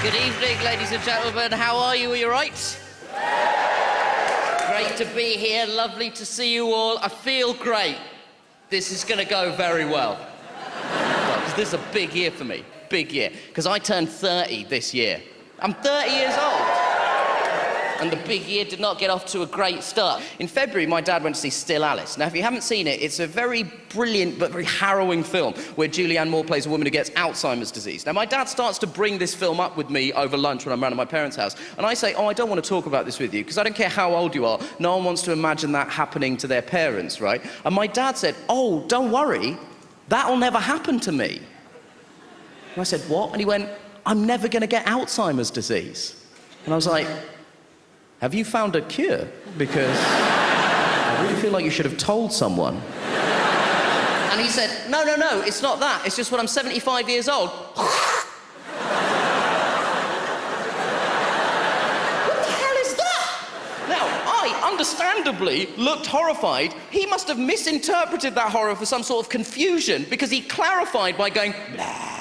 Good evening, ladies and gentlemen. How are you? Are you right? Great to be here. Lovely to see you all. I feel great. This is going to go very well. Because this is a big year for me. Big year. Because I turned 30 this year. I'm 30 years old. And the big year did not get off to a great start. In February, my dad went to see Still Alice. Now, if you haven't seen it, it's a very brilliant but very harrowing film where Julianne Moore plays a woman who gets Alzheimer's disease. Now, my dad starts to bring this film up with me over lunch when I'm around at my parents' house. And I say, I don't want to talk about this with you because I don't care how old you are. No one wants to imagine that happening to their parents, right? And my dad said, don't worry. That'll never happen to me. And I said, what? And he went, I'm never going to get Alzheimer's disease. And I was like, have you found a cure? Because I really feel like you should have told someone. And he said, no, it's not that. It's just when I'm 75 years old. What the hell is that? Now, I understandably looked horrified. He must have misinterpreted that horror for some sort of confusion because he clarified by going, blah.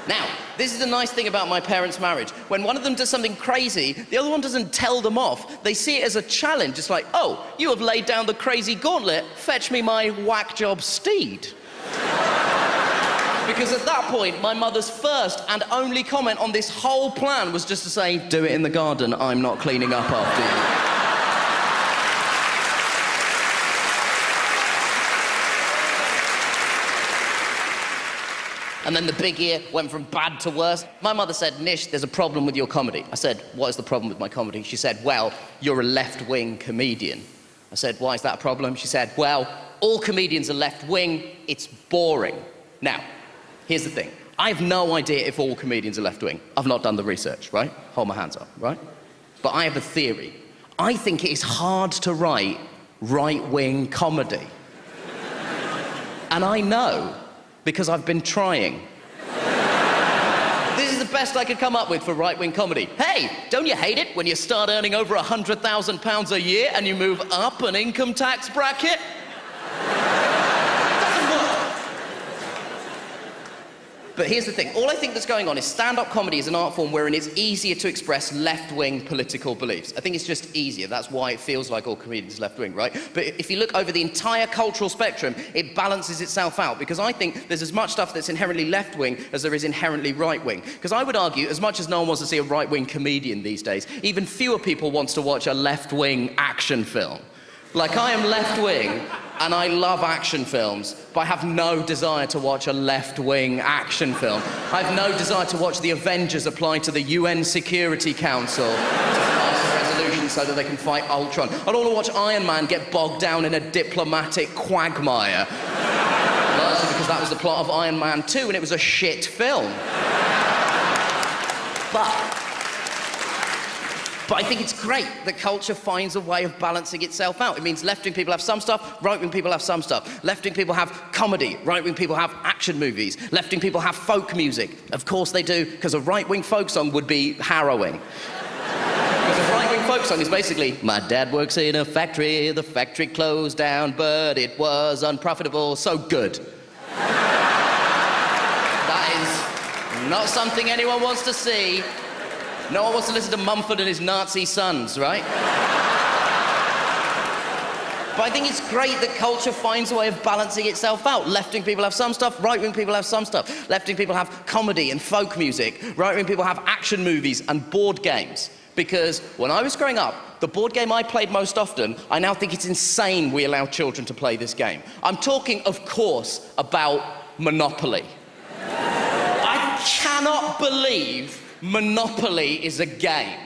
Now, this is the nice thing about my parents' marriage. When one of them does something crazy, the other one doesn't tell them off. They see it as a challenge. It's like, oh, you have laid down the crazy gauntlet. Fetch me my whack job steed. Because at that point, my mother's first and only comment on this whole plan was just to say, do it in the garden. I'm not cleaning up after you. And then the big year went from bad to worse. My mother said, Nish, there's a problem with your comedy. I said, what is the problem with my comedy? She said, well, you're a left-wing comedian. I said, why is that a problem? She said, well, all comedians are left-wing. It's boring. Now, here's the thing. I have no idea if all comedians are left-wing. I've not done the research, right? Hold my hands up, right? But I have a theory. I think it is hard to write right-wing comedy. And I know, because I've been trying. This is the best I could come up with for right-wing comedy. Hey, don't you hate it when you start earning over £100,000 a year and you move up an income tax bracket? But here's the thing, all I think that's going on is stand-up comedy is an art form wherein it's easier to express left-wing political beliefs. I think it's just easier, that's why it feels like all comedians are left-wing, right? But if you look over the entire cultural spectrum, it balances itself out, because I think there's as much stuff that's inherently left-wing as there is inherently right-wing. Because I would argue, as much as no one wants to see a right-wing comedian these days, even fewer people wants to watch a left-wing action film. Like, I am left-wing, and I love action films, but I have no desire to watch a left-wing action film. I have no desire to watch the Avengers apply to the UN Security Council to pass a resolution so that they can fight Ultron. I don't want to watch Iron Man get bogged down in a diplomatic quagmire. Largely because that was the plot of Iron Man 2, and it was a shit film. But I think it's great that culture finds a way of balancing itself out. It means left-wing people have some stuff, right-wing people have some stuff. Left-wing people have comedy, right-wing people have action movies. Left-wing people have folk music. Of course they do, because a right-wing folk song would be harrowing. Because a right-wing folk song is basically, my dad works in a factory, the factory closed down, but it was unprofitable, so good. That is not something anyone wants to see. No one wants to listen to Mumford and his Nazi sons, right? But I think it's great that culture finds a way of balancing itself out. Left-wing people have some stuff, right-wing people have some stuff. Left-wing people have comedy and folk music. Right-wing people have action movies and board games. Because when I was growing up, the board game I played most often, I now think it's insane we allow children to play this game. I'm talking, of course, about Monopoly. I cannot believe Monopoly is a game.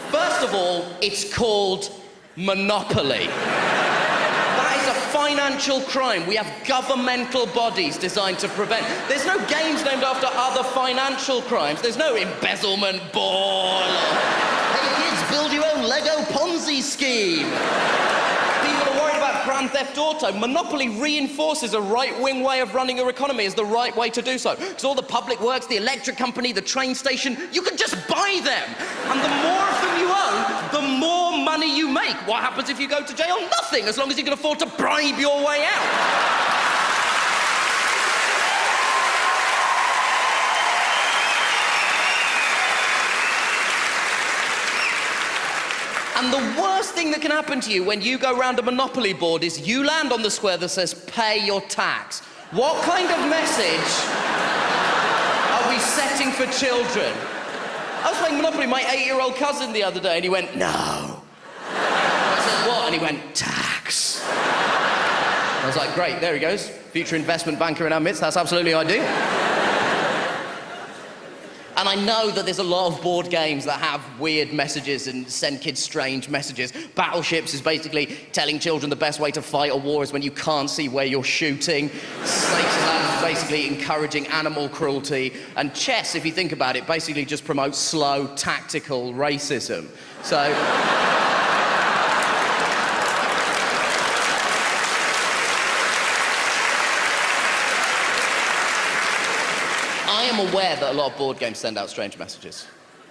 First of all, it's called Monopoly. That is a financial crime. We have governmental bodies designed to prevent. There's no games named after other financial crimes. There's no embezzlement ball. Hey kids, build your own Lego Ponzi scheme. People are worried about Grand Theft Auto. Monopoly reinforces a right-wing way of running your economy as the right way to do so. Because all the public works, the electric company, the train station, you can just buy them. And the more of them you own, the more money you make. What happens if you go to jail? Nothing, as long as you can afford to bribe your way out. And the worst thing that can happen to you when you go round a Monopoly board is you land on the square that says, pay your tax. What kind of message are we setting for children? I was playing Monopoly with my 8-year-old cousin the other day, and he went, no. I said, what? And he went, tax. I was like, great, there he goes. Future investment banker in our midst, that's absolutely ideal. And I know that there's a lot of board games that have weird messages and send kids strange messages. Battleships is basically telling children the best way to fight a war is when you can't see where you're shooting. Snakes and Ladders is basically encouraging animal cruelty. And chess, if you think about it, basically just promotes slow, tactical racism. So... I am aware that a lot of board games send out strange messages.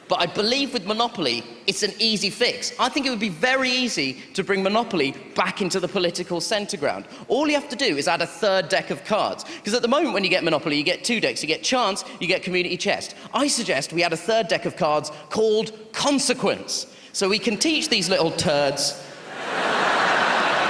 But I believe with Monopoly, it's an easy fix. I think it would be very easy to bring Monopoly back into the political centre ground. All you have to do is add a third deck of cards. Because at the moment when you get Monopoly, you get 2 decks. You get Chance, you get Community Chest. I suggest we add a third deck of cards called Consequence. So we can teach these little turds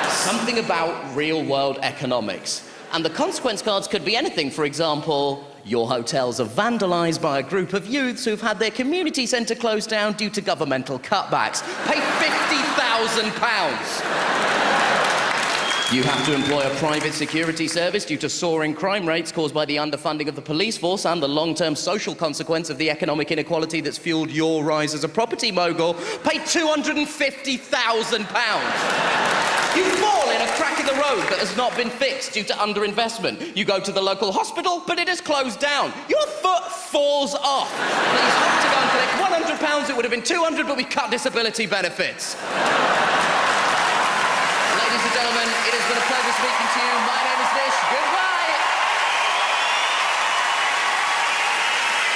something about real-world economics. And the consequence cards could be anything. For example, your hotels are vandalised by a group of youths who've had their community centre closed down due to governmental cutbacks. Pay £50,000. You have to employ a private security service due to soaring crime rates caused by the underfunding of the police force and the long-term social consequence of the economic inequality that's fueled your rise as a property mogul. Pay £250,000. You fall in a crack in the road that has not been fixed due to underinvestment. You go to the local hospital, but it is closed down. Your foot falls off. Please have to go and collect £100. It would have been £200, but we cut disability benefits. Ladies and gentlemen, it has been a pleasure speaking to you. My name is Nish. Goodbye.